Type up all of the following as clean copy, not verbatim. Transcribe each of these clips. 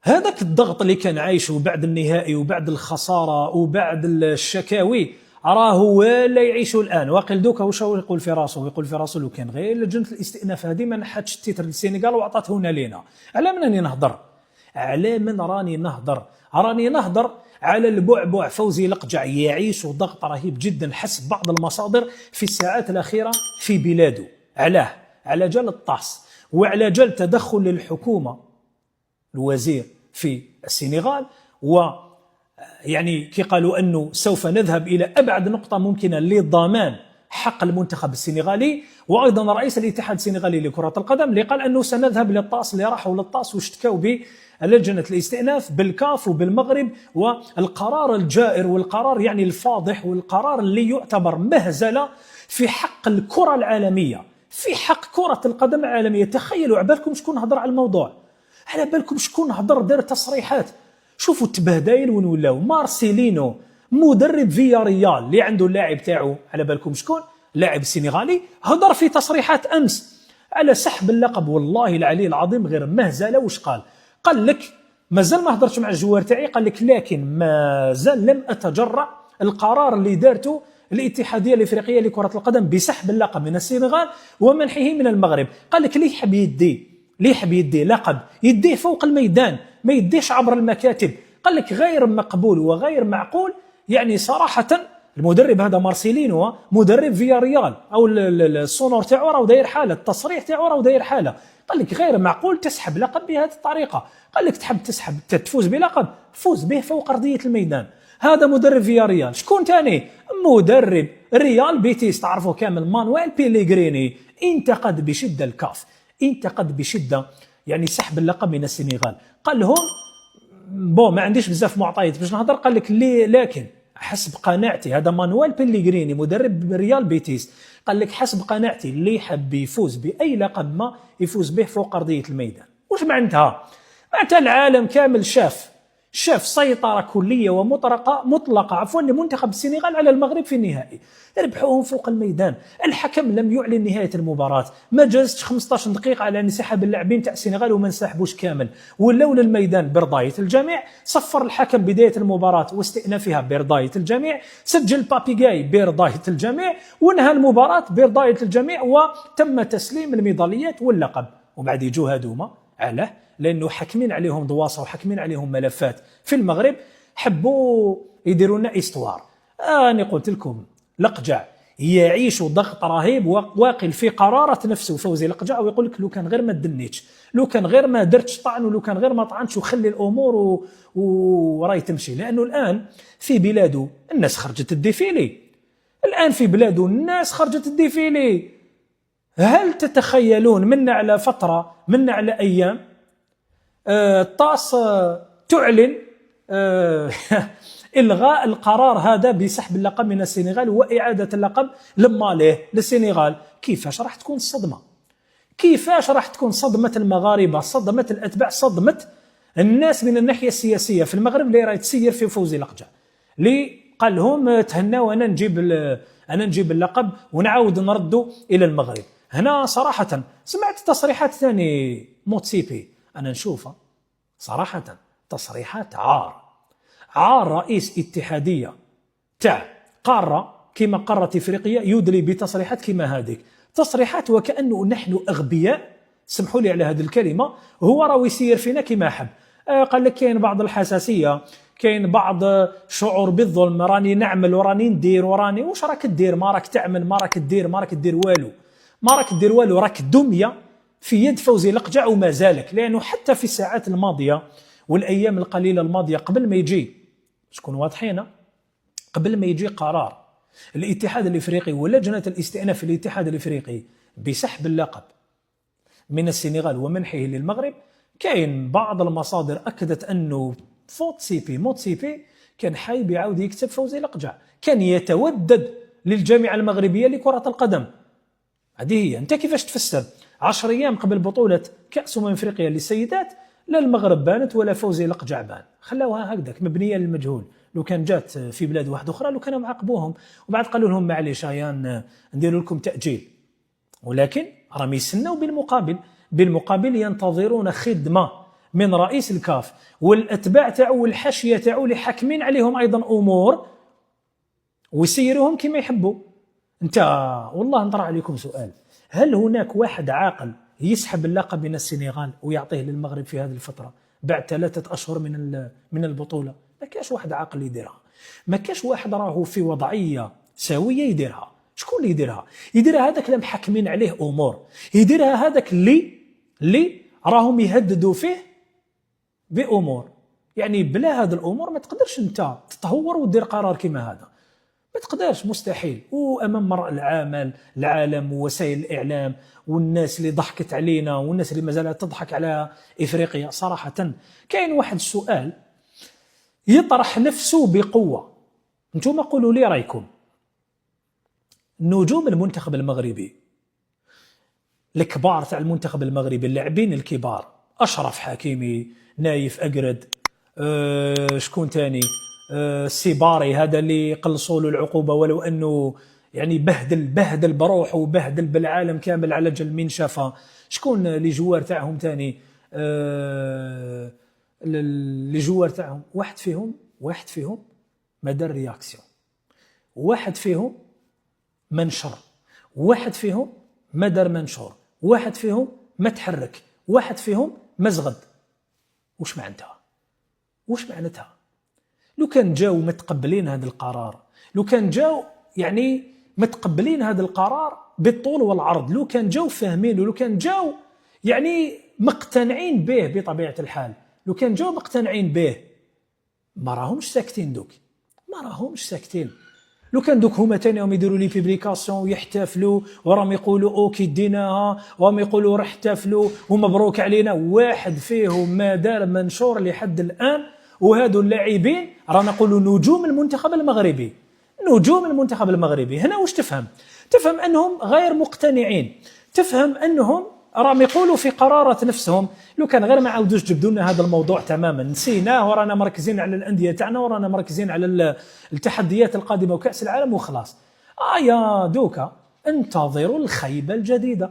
هذاك الضغط اللي كان عايشه بعد النهائي وبعد الخسارة وبعد الشكاوي راه ولا يعيشوا الان. واقيل دوكا واش هو يقول في راسه؟ يقول في راسه لو كان غير لجنه الاستئناف هذه ما نحاتش التيتر للسينغال وعطاته هنا لينا. على من راني نهضر؟ على من راني نهضر؟ راني نهضر على البعبع فوزي لقجع يعيش ضغط رهيب جدا حسب بعض المصادر في الساعات الاخيره في بلاده. علاه؟ على جال الطاس وعلى جال تدخل الحكومه الوزير في السنغال، و يعني كي قالوا أنه سوف نذهب إلى أبعد نقطة ممكنة لضمان حق المنتخب السنغالي. وأيضا رئيس الاتحاد السنغالي لكرة القدم اللي قال أنه سنذهب للطاس، اللي راحوا للطاس واشتكوا بلجنة الاستئناف بالكاف وبالمغرب. والقرار الجائر والقرار يعني الفاضح والقرار اللي يعتبر مهزلة في حق الكرة العالمية، في حق كرة القدم العالمية. تخيلوا عبالكم شكون هضر على الموضوع، على بالكم شكون هضر دار تصريحات. شوفوا التبهدايل وين ولاو. مارسيلينو مدرب فيا ريال اللي عنده اللاعب تاعو، على بالكم شكون؟ لاعب سنغالي، هضر في تصريحات امس على سحب اللقب. والله العلي العظيم غير مهزله. واش قال؟ قال لك مازال ما هضرتش مع الجوار تاعي، قال لك لكن مازال لم اتجرأ القرار اللي دارته الاتحاديه الافريقيه لكره القدم بسحب اللقب من السنغال ومنحه من المغرب. قال لك ليه حب يديه لقب يديه فوق الميدان، ما يديش عبر المكاتب. قال لك غير مقبول وغير معقول. يعني صراحة المدرب هذا مارسيلينو مدرب فيا ريال او السونور تاعو راه داير حاله، التصريح تاعو راه داير حاله. قال لك غير معقول تسحب لقب بهذه الطريقة. قال لك تحب تسحب تفوز بلقب، فوز به فوق أرضية الميدان. هذا مدرب فيا ريال. شكون تاني؟ مدرب ريال بيتيس تعرفوا كامل، مانويل بيليغريني، انتقد بشدة الكاف، انتقد بشدة يعني سحب اللقب من السنغال. قال لهم ما عنديش بزاف معطيات باش نهضر. قال لك لكن حسب قناعتي، هذا مانويل بيليغريني مدرب ريال بيتيس، قال لك حسب قناعتي اللي يحب يفوز بأي لقب ما يفوز به فوق أرضية الميدان. وش معناتها؟ معناتها العالم كامل شاف سيطرة كلية ومطلقة لمنتخب السنغال على المغرب في النهائي، ربحوهم فوق الميدان. الحكم لم يعلن نهاية المباراة، ما جازتش 15 دقيقة على انسحاب اللاعبين تاع السنغال وما انسحبوش كامل، ولاو للميدان برضاية الجميع. صفر الحكم بداية المباراة واستئنافها برضاية الجميع، سجل بابيغاي برضاية الجميع، وانهى المباراة برضاية الجميع، وتم تسليم الميداليات واللقب. وبعد يجوا هذوما علاه لأنه حكمين عليهم ضواصة وحكمين عليهم ملفات في المغرب، حبوا يديروا لنا استوار. أنا قلت لكم لقجع يعيش ضغط رهيب، واقل في قرارة نفسه فوزي لقجع، ويقول لك لو كان غير ما دنيتش، لو كان غير ما درتش طعن، ولو كان غير ما طعنتش وخلي الأمور وراي تمشي. لأنه الآن في بلاده الناس خرجت الديفيلي، الآن في بلاده الناس خرجت الديفيلي. هل تتخيلون منا على فترة، منا على أيام الطاس تعلن إلغاء القرار هذا بسحب اللقب من السنغال وإعادة اللقب لماليه للسنغال. كيفاش راح تكون الصدمة؟ كيفاش راح تكون صدمة المغاربة، صدمة الأتباع، صدمة الناس من الناحية السياسية في المغرب اللي راهي تسير في فوزي لقجع، اللي قال لهم تهنوا أنا نجيب اللقب ونعاود نردوا إلى المغرب. هنا صراحة سمعت تصريحات ثاني موتسيبي، أنا نشوفها صراحة تصريحات عار رئيس اتحادية تاع قارة كما قارة إفريقيا يدلي بتصريحات كما هذه، تصريحات وكأنه نحن أغبياء، سمحوا لي على هذه الكلمة، هو راه يسير فينا كما حب. قال لك كاين بعض الحساسية، كاين بعض شعور بالظلم، راني نعمل وراني ندير وراني. واش راك تدير؟ ما راك تعمل، ما راك تدير، ما راك تدير والو، راك دمية في يد فوزي لقجع وما زالك. لأنه حتى في الساعات الماضية والأيام القليلة الماضية قبل ما يجي، شكون واضحين، قبل ما يجي قرار الاتحاد الإفريقي ولجنة الاستئناف في الاتحاد الإفريقي بسحب اللقب من السنغال ومنحه للمغرب، كاين بعض المصادر أكدت أنه موتسيبي كان حايب يعاود يكتب فوزي لقجع، كان يتودد للجامعة المغربية لكرة القدم. هذه هي. أنت كيفاش تفسر 10 أيام قبل بطولة كأس أفريقيا للسيدات لا المغرب بانت ولا فوزي لقجع بان، خلاوها هكذاك مبنية للمجهول. لو كان جات في بلاد واحدة أخرى لو كانوا معاقبوهم، وبعد قالوا لهم معليش نديروا لكم تأجيل، ولكن راهم يسنوا بالمقابل ينتظرون خدمة من رئيس الكاف والاتباع تاعو والحاشيه تاعو اللي حاكمين عليهم ايضا امور ويسيروهم كما يحبوا. انت والله نطرح عليكم سؤال، هل هناك واحد عاقل يسحب اللقب من السنغال ويعطيه للمغرب في هذه الفتره بعد 3 أشهر من البطوله؟ ما كاش واحد عاقل يديرها، ما كاش واحد راهو في وضعيه سويه يديرها. شكون اللي يديرها؟ يديرها هذاك اللي محكمين عليه امور، يديرها هذاك اللي راهم يهددوا فيه بامور. يعني بلا هذه الامور ما تقدرش انت تتهور ودير قرار كما هذا، ما تقدرش، مستحيل. وامام مرء العالم ووسائل الاعلام والناس اللي ضحكت علينا والناس اللي مازالت تضحك على افريقيا، صراحه كاين واحد السؤال يطرح نفسه بقوه. انتم قولوا لي رايكم، نجوم المنتخب المغربي الكبار تاع المنتخب المغربي، اللاعبين الكبار، اشرف حكيمي، نايف اقرد، شكون تاني، السيباري هذا اللي قلصوا له العقوبه ولو انه يعني بهدل بروحه وبهدل بالعالم كامل على جل من شافه. شكون اللي جوار تاعهم تاني، اللي جوار تاعهم واحد فيهم ما دار رياكسيون، واحد فيهم منشر، واحد فيهم ما دار منشور، واحد فيهم ما تحرك، واحد فيهم ما زغد. وش معناتها؟ لو كان جاو متقبلين هذا القرار، لو كان جاو يعني متقبلين هذا القرار بالطول والعرض، لو كان جاو فاهمين، ولو كان جاو يعني مقتنعين به بطبيعة الحال، لو كان جاو مقتنعين به ما راهمش ساكتين دوك، ما راهمش ساكتين. لو كان دوك هما تانيهم يديروا لي بيبليكاسيون ويحتفلوا وراهم يقولوا اوكي ديناها وراهم يقولوا راح احتفلوا ومبروك علينا، واحد فيهم ما دار منشور لحد الآن. وهذو اللاعبين رانا نقولوا نجوم المنتخب المغربي، نجوم المنتخب المغربي. هنا واش تفهم انهم غير مقتنعين، تفهم انهم راهم يقولوا في قرارة نفسهم لو كان غير ما عاودوش جبدوا لنا هذا الموضوع تماما نسيناه ورانا مركزين على الأندية تاعنا ورانا مركزين على التحديات القادمة وكأس العالم وخلاص. يا دوكا انتظروا الخيبة الجديدة،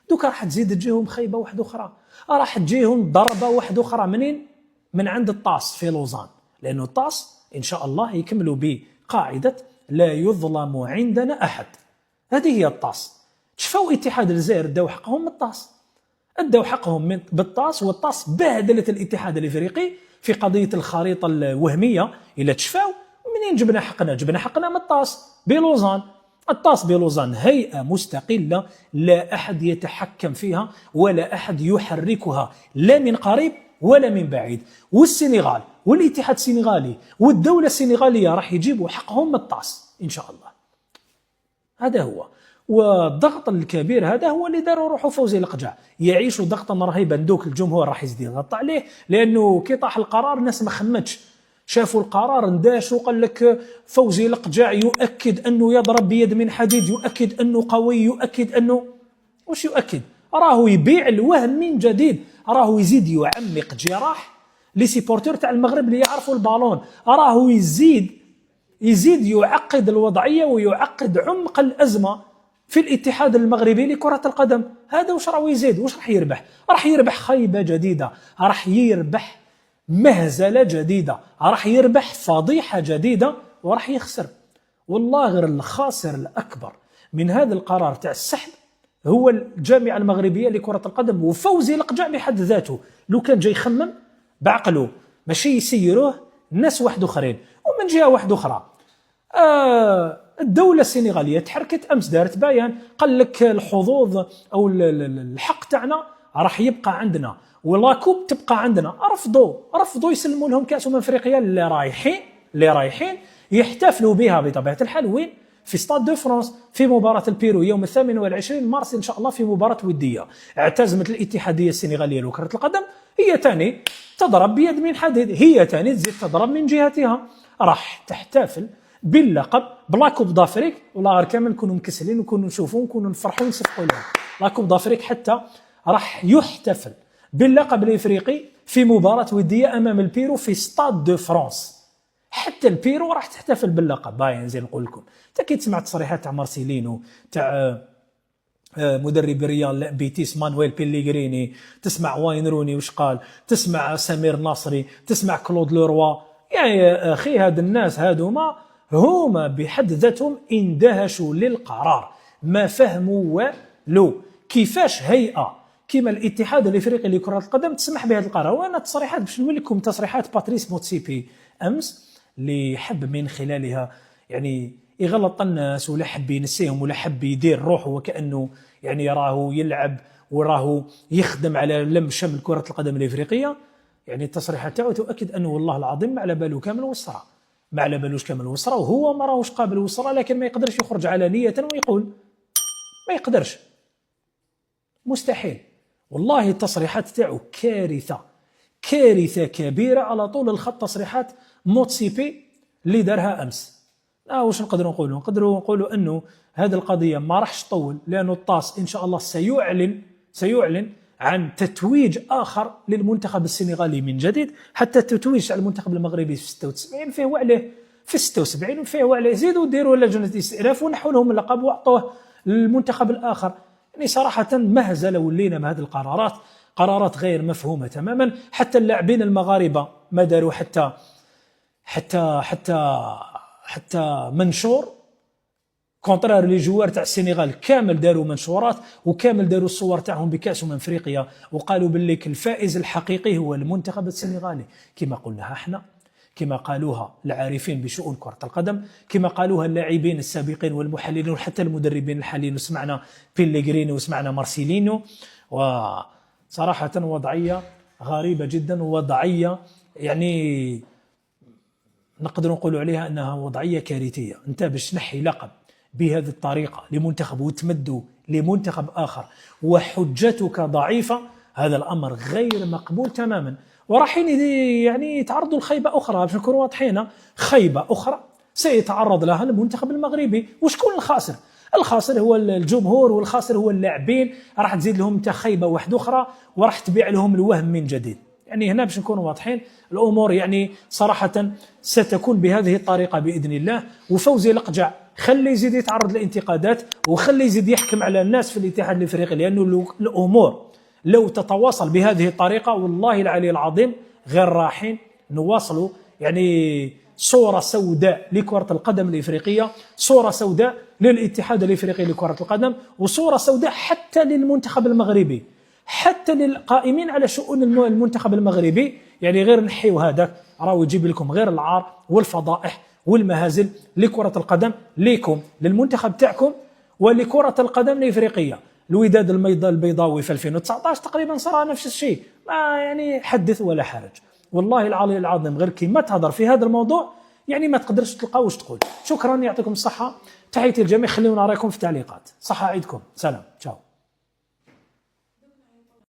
دوكا راح تزيد تجيهم خيبة واحدة أخرى، راح تجيهم ضربة واحدة أخرى. منين؟ من عند الطاس في لوزان، لأنه الطاس إن شاء الله يكملوا بقاعدة لا يظلم عندنا أحد. هذه هي الطاس. شفوا اتحاد الجزائر داو حقهم من الطاس، ادوا حقهم بالطاس، والطاس بهدلت الاتحاد الافريقي في قضيه الخريطه الوهميه. الا تشفاو منين جبنا حقنا من الطاس بلوزان. الطاس بلوزان هيئه مستقله لا احد يتحكم فيها ولا احد يحركها لا من قريب ولا من بعيد. والسنغال والاتحاد السنغالي والدوله السنغاليه راح يجيبوا حقهم من الطاس ان شاء الله. هذا هو. والضغط الكبير هذا هو اللي داروا روحوا فوزي القجع يعيشوا ضغطا رهيبا. دوك الجمهور راح يزيد يضغط عليه، لانه كي طاح القرار الناس ما خمتش، شافوا القرار انداشوا، قال لك فوزي القجع يؤكد انه يضرب بيد من حديد، يؤكد انه قوي، يؤكد انه وش يؤكد؟ راهو يبيع الوهم من جديد، راهو يزيد يعمق جراح لي سيبورتور تاع المغرب اللي يعرفوا البالون، راهو يزيد يعقد الوضعيه ويعقد عمق الازمه في الاتحاد المغربي لكرة القدم. هذا وش راهو يزيد؟ وش راح يربح؟ راح يربح خيبة جديدة، راح يربح مهزلة جديدة، راح يربح فضيحة جديدة، وراح يخسر. والله غير الخاسر الأكبر من هذا القرار تاع السحب هو الجامعة المغربية لكرة القدم وفوزي القجع بحد ذاته. لو كان جاي يخمم بعقله ماشي يسيروه الناس واحد اخرين. ومن جهة واحد أخرى الدولة السنغالية تحركت أمس، دارت بيان، قال لك الحظوظ أو الحق تاعنا راح يبقى عندنا ولاكوب تبقى عندنا. رفضوا يسلموا لهم كأس أفريقيا اللي رايحين يحتفلوا بها بطبيعة الحال. وين؟ في ستاد دو فرانس في مباراة البيرو يوم 28 مارس إن شاء الله، في مباراة ودية. اعتزمت الاتحادية السنغالية لكرة القدم، هي تاني تضرب بيد من حديد، هي تاني تزيد تضرب من جهتها، راح تحتفل باللقب بلا كوب دافريك. ولا غير كامل نكونوا مكسلين ونكونوا نشوفوا ونكونوا نفرحوا ونصفقوا لهم لا كوب دافريك، حتى راح يحتفل باللقب الافريقي في مباراة ودية امام البيرو في ستاد دو فرانس. حتى البيرو راح تحتفل باللقب. باين زين نقول لكم، انت كي تسمع تصريحات تاع مارسيلينو تاع مدرب ريال بيتيس مانويل بيليغريني، تسمع واين روني وش قال، تسمع سمير ناصري، تسمع كلود لوروا. يعني يا أخي هاد الناس هادوما هما بحد ذاتهم اندهشوا للقرار، ما فهموا ولو كيفاش هيئة كما الاتحاد الافريقي لكرة القدم تسمح بهذا القرار. وانا تصريحات باش نقول لكم تصريحات باتريس موتسيبي امس اللي حب من خلالها يعني يغلط الناس ولا حب ينسيهم ولا حب يدير روحه وكأنه يعني راه يلعب وراه يخدم على لم شمل كرة القدم الافريقية. يعني التصريحات تاعو تؤكد انه والله العظيم ما على باله كامل وصرا، ما على بالوش كامل وصرا، وهو ما راهوش قابل وصرا، لكن ما يقدرش يخرج علانية ويقول، ما يقدرش، مستحيل. والله التصريحات تاعو كارثة، كارثة كبيرة على طول الخط. تصريحات موتسيبي اللي دارها أمس. واش نقدروا نقولوا؟ نقدروا نقولوا أنه هذه القضية ما راحش تطول، لأنه الطاس إن شاء الله سيعلن عن تتويج آخر للمنتخب السنغالي من جديد. حتى التتويج على المنتخب المغربي في 76 فيه وعليه، في 76 فيه وعليه، زيدوا ديروا لجنة استئناف ونحوا لهم اللقب واعطوه للمنتخب الآخر. يعني صراحة مهزلة ولينا بهذه القرارات، قرارات غير مفهومة تماما. حتى اللاعبين المغاربة ما داروا حتى منشور كونترار لي جوار تاع السنغال، كامل داروا منشورات وكامل داروا الصور تاعهم بكأس افريقيا، وقالوا باللي الفائز الحقيقي هو المنتخب السنغالي، كما قلناها احنا، كما قالوها العارفين بشؤون كرة القدم، كما قالوها اللاعبين السابقين والمحللين وحتى المدربين الحاليين، وسمعنا بيليغريني وسمعنا مارسيلينيو. وصراحة وضعية غريبة جدا، ووضعية يعني نقدر نقول عليها أنها وضعية كارثية. أنت باش تنحي لقب بهذه الطريقة لمنتخب وتمدوا لمنتخب آخر وحجتك ضعيفة، هذا الأمر غير مقبول تماما. وراحين يعني يتعرضوا لخيبة أخرى، باش نكونوا واضحين، خيبة أخرى سيتعرض لها المنتخب المغربي. وشكون الخاسر؟ الخاسر هو الجمهور، والخاسر هو اللاعبين. راح تزيد لهم انت خيبة واحدة أخرى وراح تبيع لهم الوهم من جديد. يعني هنا باش نكونوا واضحين الأمور يعني صراحة ستكون بهذه الطريقة بإذن الله. وفوزي لقجع خلي يزيد يتعرض للانتقادات وخلي يزيد يحكم على الناس في الاتحاد الافريقي، لانه الامور لو تتواصل بهذه الطريقه والله العلي العظيم غير راحين نواصلوا يعني صوره سوداء لكره القدم الافريقيه، صوره سوداء للاتحاد الافريقي لكره القدم، وصوره سوداء حتى للمنتخب المغربي، حتى للقائمين على شؤون المنتخب المغربي. يعني غير نحيو هذاك راهو يجيب لكم غير العار والفضائح والمهازل لكرة القدم، ليكم للمنتخب تاعكم ولكرة القدم الإفريقية. الوداد البيضاوي في 2019 تقريبا صار نفس الشيء، ما يعني حدث ولا حرج. والله العلي العظيم غير كي ما تهضر في هذا الموضوع يعني ما تقدرش تلقى واش تقول. شكرا، يعطيكم الصحة، تحياتي الجميع، خليونا رايكم في التعليقات. صحة عيدكم، سلام، تشاو.